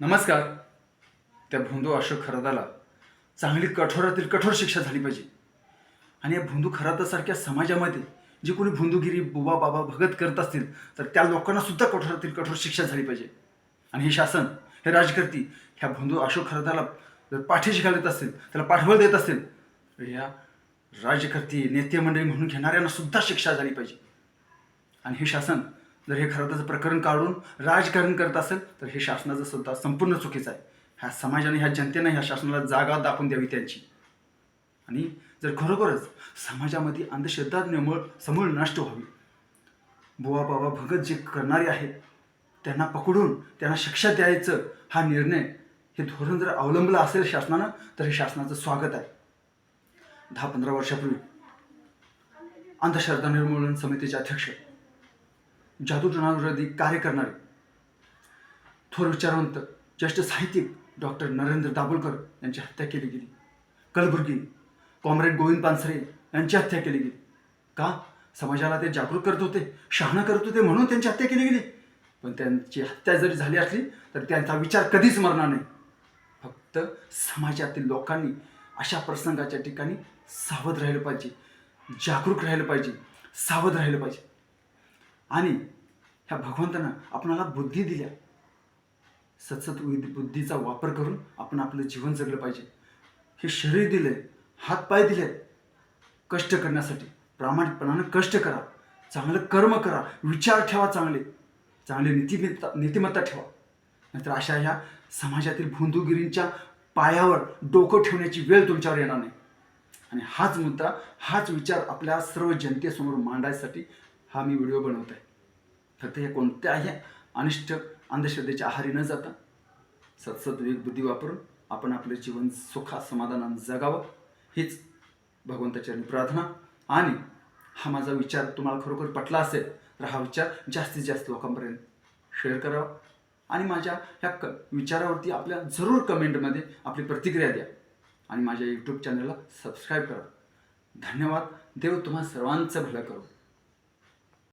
नमस्कार. त्या भोंदू अशोक खराताला चांगली कठोरातील कठोर शिक्षा झाली पाहिजे. आणि या भोंदू खरातासारख्या समाजामध्ये जे कोणी भोंदूगिरी बुवा बाबा भगत करत असतील तर त्या लोकांना सुद्धा कठोरातील कठोर शिक्षा झाली पाहिजे. आणि हे शासन, हे राजकर्ती ह्या भोंदू अशोक खराताला जर पाठीशी घालत असतील, त्याला पाठबळ देत असतील, तर ह्या राजकर्ती नेते मंडळी म्हणून घेणाऱ्यांना सुद्धा शिक्षा झाली पाहिजे. आणि हे शासन जर हे खराताचं प्रकरण काढून राजकारण करत असेल तर हे शासनाचं सुद्धा संपूर्ण चुकीचं आहे. ह्या समाजाने, ह्या जनतेने ह्या शासनाला जागा दाखवून द्यावी त्यांची. आणि जर खरोखरच समाजामध्ये अंधश्रद्धा समूळ नष्ट व्हावी, बुवा बाबा भगत जे करणारे आहेत त्यांना पकडून त्यांना शिक्षा द्यायचं हा निर्णय, हे धोरण जर अवलंबलं असेल शासनानं तर हे शासनाचं स्वागत आहे. 10-15 वर्षापूर्वी अंधश्रद्धा निर्मूलन समितीचे अध्यक्ष, जादूटोणाविरोधी कार्य करणारे थोर विचारवंत ज्येष्ठ साहित्यिक डॉक्टर नरेंद्र दाभोलकर यांची हत्या केली गेली. कलबुर्गी कॉम्रेड गोविंद पानसरे यांची हत्या केली गेली. का? समाजाला ते जागरूक करत होते, शहाणं करत होते म्हणून त्यांची हत्या केली गेली. पण त्यांची हत्या जरी झाली असली तर त्यांचा विचार कधीच मरणार नाही. फक्त समाजातील लोकांनी अशा प्रसंगाच्या ठिकाणी सावध राहिलं पाहिजे, जागरूक राहिलं पाहिजे, सावध राहिलं पाहिजे. आणि ह्या भगवंतानं आपणाला बुद्धी दिल्या, सतसत बुद्धीचा वापर करून आपण आपलं जीवन जगलं पाहिजे. हे शरीर दिले, हातपाय दिले कष्ट करण्यासाठी. प्रामाणिकपणानं कष्ट करा, चांगलं कर्म करा, विचार ठेवा, चांगले नीतिमत्ता ठेवा. नाहीतर अशा ह्या समाजातील भोंदूगिरींच्या पायावर डोकं ठेवण्याची वेळ तुमच्यावर येणार नाही. आणि हाच मुद्दा, हाच विचार आपल्या सर्व जनतेसमोर मांडायसाठी हा मी व्हिडिओ बनवत आहे. फक्त हे कोणत्याही अनिष्ट अंधश्रद्धेच्या आहारी न जाता सतसत बुद्धी वापरून आपण आपले जीवन सुखा समाधानानं जगावं, हीच भगवंताचरणी प्रार्थना. आणि हा माझा विचार तुम्हाला खरोखर पटला असेल तर हा विचार जास्तीत जास्त लोकांपर्यंत शेअर करावा. आणि माझ्या ह्या विचारावरती आपल्या जरूर कमेंटमध्ये आपली प्रतिक्रिया द्या. आणि माझ्या यूट्यूब चॅनलला सबस्क्राईब करा. धन्यवाद. देव तुम्हा सर्वांचं भलं करो.